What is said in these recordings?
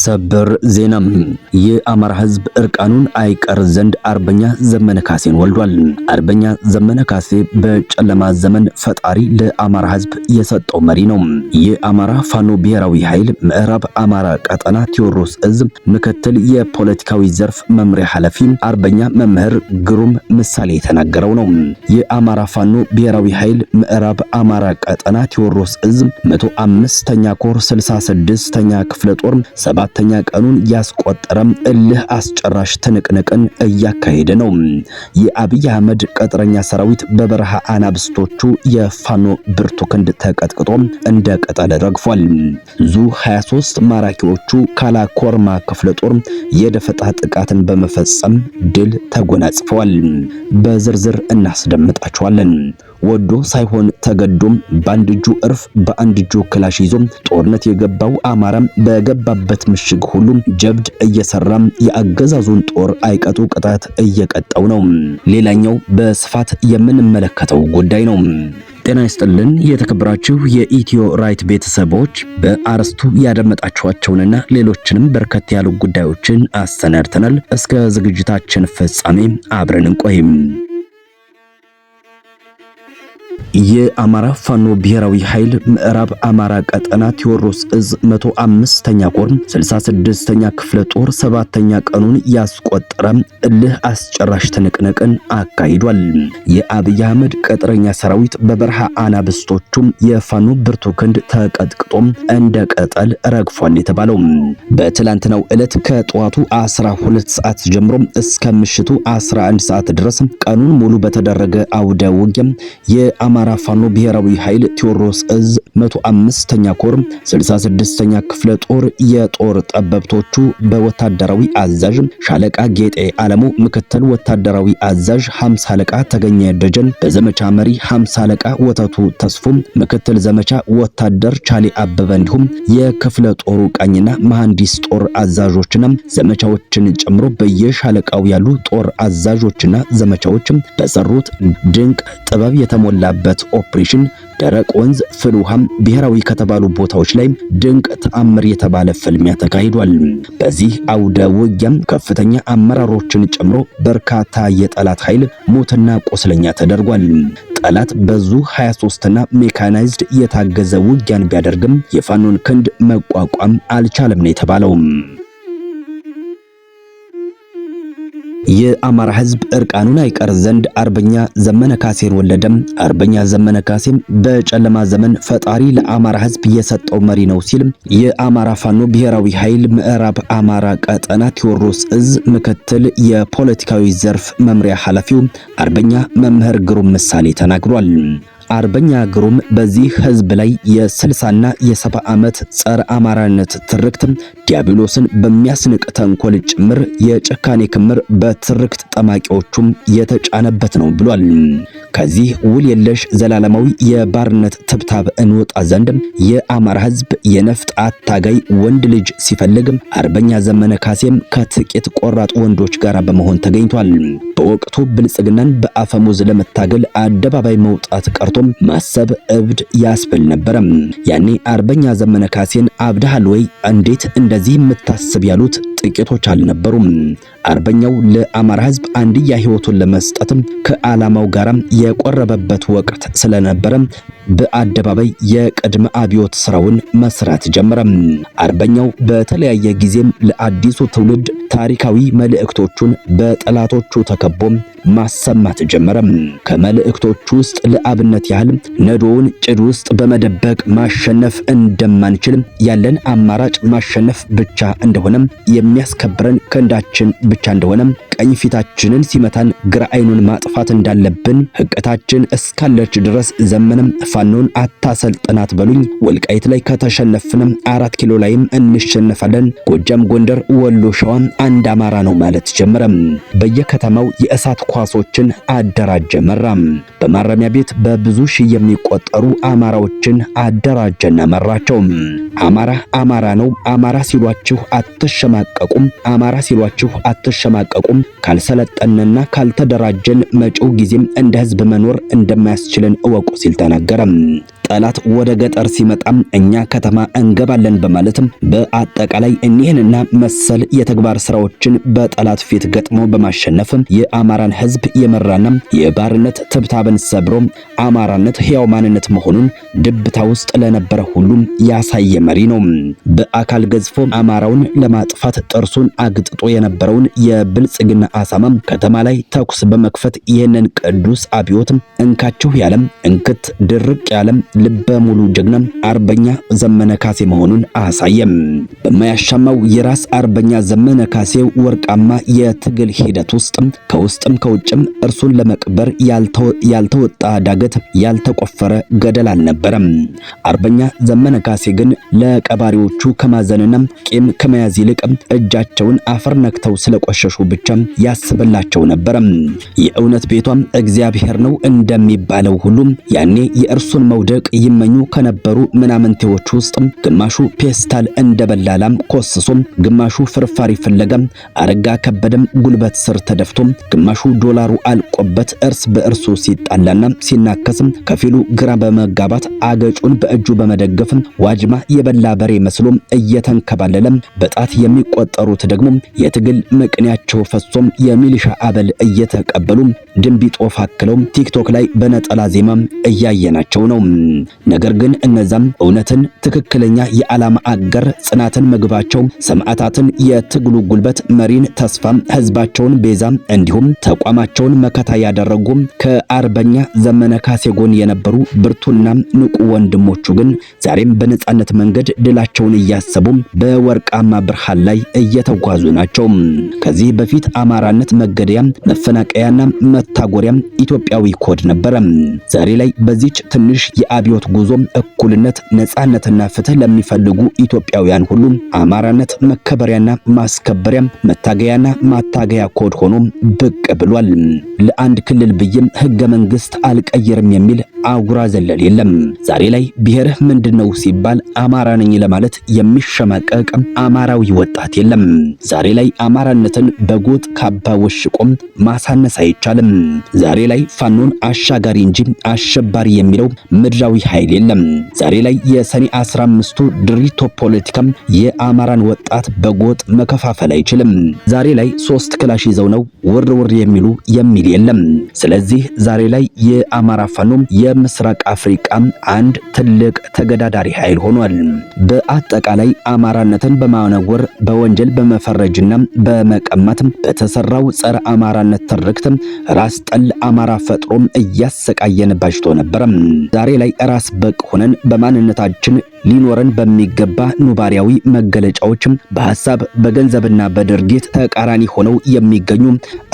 ሰበር ዜናም የአማራ ህዝብ እርቃኑን አይቀር ዘንድ አርበኛ ዘመነ ካሴን ወልዷል። አርበኛ ዘመነ ካሴ በጨለማ ዘመን ፈጣሪ ለአማራ ህዝብ የሰጠው መሪ ነው። የአማራ ፋኖ ብሔራዊ ኃይል ምዕራብ አማራ ቀጠና ቴዎድሮስ እዝ ምክትል የፖለቲካዊ ዘርፍ መምሪያ ኃላፊ አርበኛ መምህር ግሩም ምሳሌ የተናገረው ነው። የአማራ ፋኖ ብሔራዊ ኃይል ምዕራብ አማራ ቀጠና ቴዎድሮስ እዝ 105ኛ ኮር 66ኛ ክፍለ ጦር 7ኛ ቀኑን ያስቆጠረም እልህ አስጨራሽ ትንቅንቅን እያካሄደ ነው። የአብይ አህመድ ቅጥረኛ ሰራዊት በበረሃ አናብስቶቹ የፋኖ ብርቱ ክንድ ተቀጥቅጦ እንደ ቅጠል ረግፏል። ዙ 23 ማራኪዎቹ ካላኮርማ ክፍለ ጦር የደፈጣ ጥቃትን በመፈጸም ድል ተጎናጽፈዋል። በዝርዝር እናስደምጣቸዋለን። ወዶ ሳይሆን ተገዶም በአንድ እጁ እርፍ በአንድ እጁ ክላሽ ይዞ ጦርነት የገባው አማራም በገባበት ምሽግ ሁሉ ጀብድ እየሰራም የአገዛዙን ጦር አይቀጡ ቅጣት እየቀጣው ነው። ሌላኛው በስፋት የምንመለከተው ጉዳይ ነው። ጤና ይስጥልን የተከበራችሁ የኢትዮ ራይት ቤተሰቦች፣ በአርስቱ ያደመጣችኋቸውንና ሌሎችንም በርከት ያሉ ጉዳዮችን አሰናድተናል። እስከ ዝግጅታችን ፍጻሜ አብረን እንቆይም። የአማራ ፋኖ ብሔራዊ ኃይል ምዕራብ አማራ ቀጠና ቴዎድሮስ እዝ 105ኛ ኮር 66ኛ ክፍለ ጦር 7ኛ ቀኑን ያስቆጠረ እልህ አስጨራሽ ትንቅንቅን አካሂዷል። የአብይ አህመድ ቅጥረኛ ሰራዊት በበረሃ አናብስቶቹም የፋኖ ብርቱ ክንድ ተቀጥቅጦም እንደ ቅጠል ረግፏል የተባለው በትላንትናው ዕለት ከጠዋቱ 12 ሰዓት ጀምሮ እስከ ምሽቱ 11 ሰዓት ድረስ ቀኑን ሙሉ በተደረገ አውደ ውጊያ የአማራ ፋኖ ብሔራዊ ኃይል ቴዎድሮስ እዝ 105ኛ ኮር 66ኛ ክፍለ ጦር የጦር ጠበብቶቹ በወታደራዊ አዛዥ ሻለቃ ጌጤ አለሙ፣ ምክትል ወታደራዊ አዛዥ 50 አለቃ ተገኘ ደጀን፣ በዘመቻ መሪ 50 አለቃ ወተቱ ተስፉ፣ ምክትል ዘመቻ ወታደር ቻሌ አበበ እንዲሁም የክፍለ ጦሩ ቃኝና መሐንዲስ ጦር አዛዦችና ዘመቻዎችን ጨምሮ በየሻለቃው ያሉ ጦር አዛዦችና ዘመቻዎችም በሰሩት ድንቅ ጥበብ የተሞላበት ኦፕሬሽን ደረቅ ወንዝ ፍልውሃም ብሔራዊ ከተባሉ ቦታዎች ላይ ድንቅ ተአምር የተባለ ፍልሚያ ተካሂዷል። በዚህ አውደ ውጊያም ከፍተኛ አመራሮችን ጨምሮ በርካታ የጠላት ኃይል ሞትና ቆስለኛ ተደርጓል። ጠላት በዙ 23ና ሜካናይዝድ የታገዘ ውጊያን ቢያደርግም የፋኖን ክንድ መቋቋም አልቻለም ነው የተባለው። የአማራ ህዝብ እርቃኑን አይቀር ዘንድ አርበኛ ዘመነ ካሴን ወለደም። አርበኛ ዘመነ ካሴም በጨለማ ዘመን ፈጣሪ ለአማራ ህዝብ የሰጠው መሪ ነው ሲል የአማራ ፋኖ ብሔራዊ ኃይል ምዕራብ አማራ ቀጠና ቴዎድሮስ እዝ ምክትል የፖለቲካዊ ዘርፍ መምሪያ ኃላፊው አርበኛ መምህር ግሩም ምሳሌ ተናግሯል። አርበኛ ግሩም በዚህ ህዝብ ላይ የ60ና የ70 ዓመት ጸረ አማራነት ትርክት ዲያብሎስን በሚያስንቅ ተንኮል ጭምር የጭካኔ ክምር በትርክት ጠማቂዎቹም የተጫነበት ነው ብሏል። ከዚህ ውል የለሽ ዘላለማዊ የባርነት ትብታብ እንወጣ ዘንድ የአማራ ህዝብ የነፍጥ አታጋይ ወንድ ልጅ ሲፈልግ አርበኛ ዘመነ ካሴም ከጥቂት ቆራጥ ወንዶች ጋር በመሆን ተገኝቷል። በወቅቱ ብልጽግናን በአፈሙዝ ለመታገል አደባባይ መውጣት ቀርቶ ማሰብ እብድ ያስብል ነበር። ያኔ አርበኛ ዘመነ ካሴን አብደሃል ወይ እንዴት እንደዚህ የምታስብ ያሉት ጥቂቶች አልነበሩም። አርበኛው ለአማራ ህዝብ አንድያ ህይወቱን ለመስጠትም ከዓላማው ጋር የቆረበበት ወቅት ስለነበረ በአደባባይ የቅድመ አብዮት ስራውን መስራት ጀመረ። አርበኛው በተለያየ ጊዜም ለአዲሱ ትውልድ ታሪካዊ መልእክቶቹን በጠላቶቹ ተከቦ ማሰማት ጀመረ። ከመልእክቶቹ ውስጥ ለአብነት ያህል ነዶውን ጭድ ውስጥ በመደበቅ ማሸነፍ እንደማንችል፣ ያለን አማራጭ ማሸነፍ ብቻ እንደሆነ፣ የሚያስከብረን ክንዳችን ብቻ እንደሆነ፣ ቀኝ ፊታችንን ሲመታን ግራ አይኑን ማጥፋት እንዳለብን፣ ህቀታችን እስካለች ድረስ ዘመንም ፋኖን አታሰልጥናት በሉኝ፣ ወልቃይት ላይ ከተሸነፍን 4 ኪሎ ላይም እንሸነፋለን፣ ጎጃም፣ ጎንደር፣ ወሎ፣ ሸዋ አንድ አማራ ነው ማለት ጀመረ። በየከተማው የእሳት ኳሶችን አደራጀ መራ። በማረሚያ ቤት በብዙ ሺህ የሚቆጠሩ አማራዎችን አደራጀና መራቸው። አማራ አማራ ነው፣ አማራ ሲሏችሁ አትሸማቀቁም፣ አማራ ሲሏችሁ አትሸማቀቁም፣ ካልሰለጠንና ካልተደራጀን መጪው ጊዜም እንደ ህዝብ መኖር እንደማያስችለን እወቁ ሲል ተናገረ። ጠላት ወደ ገጠር ሲመጣም እኛ ከተማ እንገባለን በማለትም በአጠቃላይ እኒህንና መሰል የተግባር ስራዎችን በጠላት ፊት ገጥሞ በማሸነፍ የአማራን ህዝብ የመራና የባርነት ትብታብን ሰብሮ አማራነት ሕያው ማንነት መሆኑን ድብታ ውስጥ ለነበረ ሁሉም ያሳየ መሪ ነው። በአካል ገዝፎ አማራውን ለማጥፋት ጥርሱን አግጥጦ የነበረውን የብልጽግና አሳማ ከተማ ላይ ተኩስ በመክፈት ይህንን ቅዱስ አብዮት እንካችሁ ያለም እንክት ድርቅ ያለም ልበ ሙሉ ጀግና አርበኛ ዘመነ ካሴ መሆኑን አሳየም። በማያሻማው የራስ አርበኛ ዘመነ ካሴ ወርቃማ የትግል ሂደት ውስጥ ከውስጥም ከውጭም እርሱን ለመቅበር ያልተወጣ ዳገት ያልተቆፈረ ገደል አልነበረም። አርበኛ ዘመነ ካሴ ግን ለቀባሪዎቹ ከማዘንና ቂም ከመያዝ ይልቅ እጃቸውን አፈር ነክተው ስለቆሸሹ ብቻ ያስብላቸው ነበር። የእውነት ቤቷም እግዚአብሔር ነው እንደሚባለው ሁሉ ያኔ የእርሱን መውደቅ ይመኙ ከነበሩ ምናምንቴዎች ውስጥ ግማሹ ፔስታል እንደበላላም ኮስሶ፣ ግማሹ ፍርፋሪ ፍለጋ አረጋ ከበደም ጉልበት ስር ተደፍቶ፣ ግማሹ ዶላሩ አልቆበት እርስ በእርሱ ሲጣላና ሲናከስ፣ ከፊሉ ግራ በመጋባት አገጩን በእጁ በመደገፍ ዋጅማ የበላ በሬ መስሎ እየተንከባለለ፣ በጣት የሚቆጠሩት ደግሞ የትግል መቅኔያቸው ፈሶም የሚሊሻ አበል እየተቀበሉ ድንቢጦ ፋክለው ቲክቶክ ላይ በነጠላ ዜማ እያየናቸው ነው። ነገር ግን እነዛም እውነትን፣ ትክክለኛ የዓላማ አገር ጽናትን ምግባቸው፣ ሰማዕታትን የትግሉ ጉልበት፣ መሪን ተስፋ፣ ህዝባቸውን ቤዛ እንዲሁም ተቋማቸውን መከታ ያደረጉ ከአርበኛ ዘመነ ካሴ ጎን የነበሩ ብርቱና ንቁ ወንድሞቹ ግን ዛሬም በነጻነት መንገድ ድላቸውን እያሰቡ በወርቃማ ብርሃን ላይ እየተጓዙ ናቸው። ከዚህ በፊት አማራነት መገደያ፣ መፈናቀያና መታጎሪያ ኢትዮጵያዊ ኮድ ነበረ። ዛሬ ላይ በዚች ትንሽ የአብዮት ጉዞ እኩልነት፣ ነጻነትና ፍትህ ለሚፈልጉ ኢትዮጵያውያን ሁሉ አማራነት መከበሪያና ማስከበሪያ፣ መታገያና ማታገያ ኮድ ሆኖ ብቅ ብሏል። ለአንድ ክልል ብይም ህገ መንግስት አልቀየርም የሚል አጉራ ዘለል የለም። ዛሬ ላይ ብሔርህ ምንድነው ሲባል አማራ ነኝ ለማለት የሚሸማቀቅ አማራዊ ወጣት የለም። ዛሬ ላይ አማራነትን በጎጥ ካባ ወሽቆም ማሳነስ አይቻልም። ዛሬ ላይ ፋኖን አሻጋሪ እንጂ አሸባሪ የሚለው ምድራዊ ኃይል የለም። ዛሬ ላይ የሰኔ 15ቱ ድሪቶ ፖለቲካም የአማራን ወጣት በጎጥ መከፋፈል አይችልም። ዛሬ ላይ 3 ክላሽ ይዘው ነው ውር ውር የሚሉ የሚል የለም። ስለዚህ ዛሬ ላይ የአማራ ፋኖም የምስራቅ አፍሪካ አንድ ትልቅ ተገዳዳሪ ኃይል ሆኗል። በአጠቃላይ አማራነትን በማነወር በወንጀል በመፈረጅና በመቀማት በተሰራው ጸረ አማራነት ትርክት ራስ ጠል አማራ ፈጥሮም እያሰቃየን ባጅቶ ነበር። ዛሬ ላይ ራስ በቅ ሆነን በማንነታችን ሊኖረን በሚገባ ኑባሪያዊ መገለጫዎች በሐሳብ በገንዘብና በድርጊት ተቃራኒ ሆነው የሚገኙ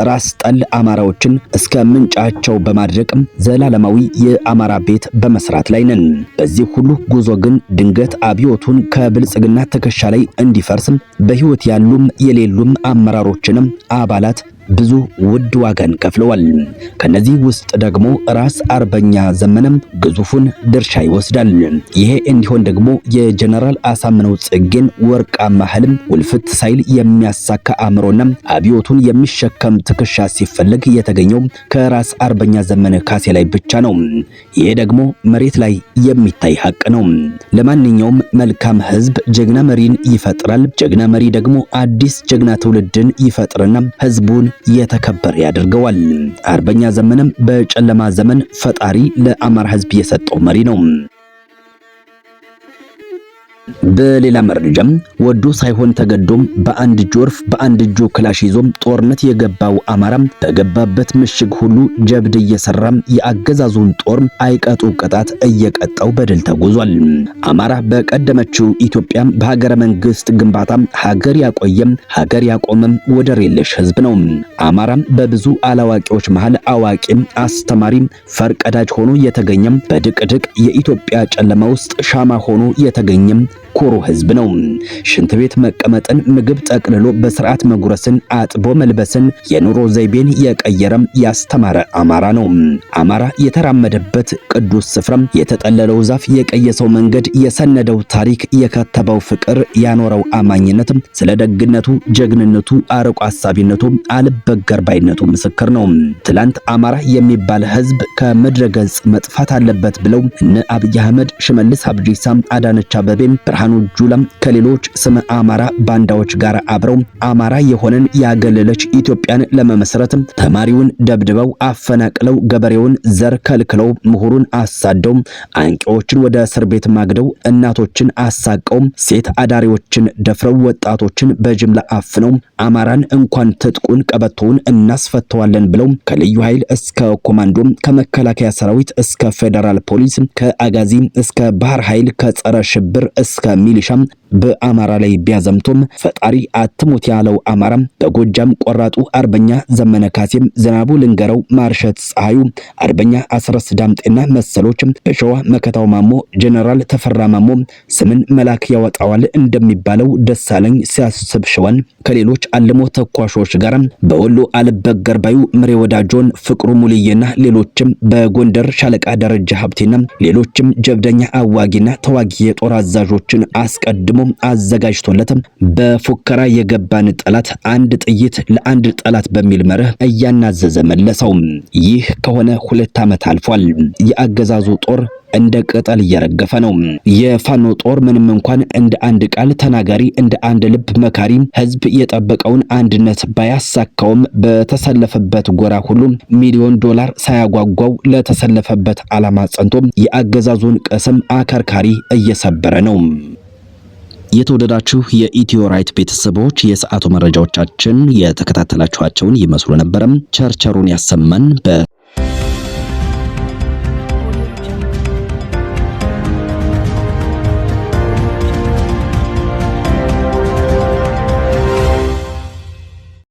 ራስ ጠል አማራዎችን እስከ ምንጫቸው በማድረቅ ዘላለማዊ የአማራ ቤት በመስራት ላይ ነን። በዚህ ሁሉ ጉዞ ግን ድንገት አብዮቱን ከብልጽግና ትከሻ ላይ እንዲፈርስ በህይወት ያሉም የሌሉም አመራሮችንም አባላት ብዙ ውድ ዋጋን ከፍለዋል። ከነዚህ ውስጥ ደግሞ ራስ አርበኛ ዘመነም ግዙፉን ድርሻ ይወስዳል። ይሄ እንዲሆን ደግሞ የጀነራል አሳምነው ጽጌን ወርቃማ ህልም ውልፍት ሳይል የሚያሳካ አእምሮና አብዮቱን የሚሸከም ትከሻ ሲፈለግ የተገኘው ከራስ አርበኛ ዘመነ ካሴ ላይ ብቻ ነው። ይሄ ደግሞ መሬት ላይ የሚታይ ሀቅ ነው። ለማንኛውም መልካም ህዝብ ጀግና መሪን ይፈጥራል። ጀግና መሪ ደግሞ አዲስ ጀግና ትውልድን ይፈጥርና ህዝቡን የተከበረ ያደርገዋል። አርበኛ ዘመነም በጨለማ ዘመን ፈጣሪ ለአማራ ህዝብ የሰጠው መሪ ነው። በሌላ መረጃም ወዶ ሳይሆን ተገዶም በአንድ ጆርፍ በአንድ እጁ ክላሽ ይዞም ጦርነት የገባው አማራም በገባበት ምሽግ ሁሉ ጀብድ እየሰራም የአገዛዙን ጦር አይቀጡ ቅጣት እየቀጣው በድል ተጉዟል። አማራ በቀደመችው ኢትዮጵያ በሀገረ መንግስት ግንባታ ሀገር ያቆየም ሀገር ያቆመም ወደር የለሽ ህዝብ ነው። አማራም በብዙ አላዋቂዎች መሃል አዋቂም አስተማሪም ፈርቀዳጅ ሆኖ የተገኘም በድቅድቅ የኢትዮጵያ ጨለማ ውስጥ ሻማ ሆኖ የተገኘም ኩሩ ህዝብ ነው። ሽንት ቤት መቀመጥን፣ ምግብ ጠቅልሎ በስርዓት መጉረስን፣ አጥቦ መልበስን፣ የኑሮ ዘይቤን የቀየረም ያስተማረ አማራ ነው። አማራ የተራመደበት ቅዱስ ስፍራም፣ የተጠለለው ዛፍ፣ የቀየሰው መንገድ፣ የሰነደው ታሪክ፣ የከተበው ፍቅር፣ ያኖረው አማኝነት ስለ ደግነቱ፣ ጀግንነቱ፣ አርቆ አሳቢነቱ፣ አልበገር ባይነቱ ምስክር ነው። ትላንት አማራ የሚባል ህዝብ ከምድረ ገጽ መጥፋት አለበት ብለው እነ አብይ አህመድ፣ ሽመልስ አብዲሳ፣ አዳነች አበቤ፣ ብርሃኑ ጁላ ከሌሎች ስመ አማራ ባንዳዎች ጋር አብረው አማራ የሆነን ያገለለች ኢትዮጵያን ለመመስረት ተማሪውን ደብድበው አፈናቅለው ገበሬውን ዘር ከልክለው ምሁሩን አሳደው አንቂዎችን ወደ እስር ቤት ማግደው እናቶችን አሳቀው ሴት አዳሪዎችን ደፍረው ወጣቶችን በጅምላ አፍነው አማራን እንኳን ትጥቁን ቀበቶውን እናስፈተዋለን ብለው ከልዩ ኃይል እስከ ኮማንዶ ከመከላከያ ሰራዊት እስከ ፌደራል ፖሊስ ከአጋዚ እስከ ባህር ኃይል ከጸረ ሽብር እስከ ሚሊሻም በአማራ ላይ ቢያዘምቶም ፈጣሪ አትሞት ያለው አማራ በጎጃም ቆራጡ አርበኛ ዘመነ ካሴም፣ ዝናቡ ልንገረው፣ ማርሸት ፀሐዩ፣ አርበኛ አስረስ ዳምጤና መሰሎች፣ በሸዋ መከታው ማሞ፣ ጀነራል ተፈራ ማሞ ስምን መላክ ያወጣዋል እንደሚባለው ደሳለኝ ሲያስብ ሸዋን ከሌሎች አልሞ ተኳሾች ጋር በወሎ አልበገር ባዩ ምሬ ወዳጆን፣ ፍቅሩ ሙልዬና ሌሎችም በጎንደር ሻለቃ ደረጃ ሀብቴና ሌሎችም ጀብደኛ አዋጊና ተዋጊ የጦር አዛዦችን አስቀድሞ አዘጋጅቶለት በፉከራ የገባን ጠላት አንድ ጥይት ለአንድ ጠላት በሚል መርህ እያናዘዘ መለሰው። ይህ ከሆነ 2 ዓመት አልፏል። የአገዛዙ ጦር እንደ ቅጠል እየረገፈ ነው። የፋኖ ጦር ምንም እንኳን እንደ አንድ ቃል ተናጋሪ እንደ አንድ ልብ መካሪ ህዝብ የጠበቀውን አንድነት ባያሳካውም በተሰለፈበት ጎራ ሁሉ ሚሊዮን ዶላር ሳያጓጓው ለተሰለፈበት ዓላማ ጸንቶ የአገዛዙን ቅስም አከርካሪ እየሰበረ ነው። የተወደዳችሁ የኢትዮ ራይት ቤተሰቦች የሰዓቱ መረጃዎቻችን የተከታተላችኋቸውን ይመስሉ ነበርም። ቸርቸሩን ያሰማን።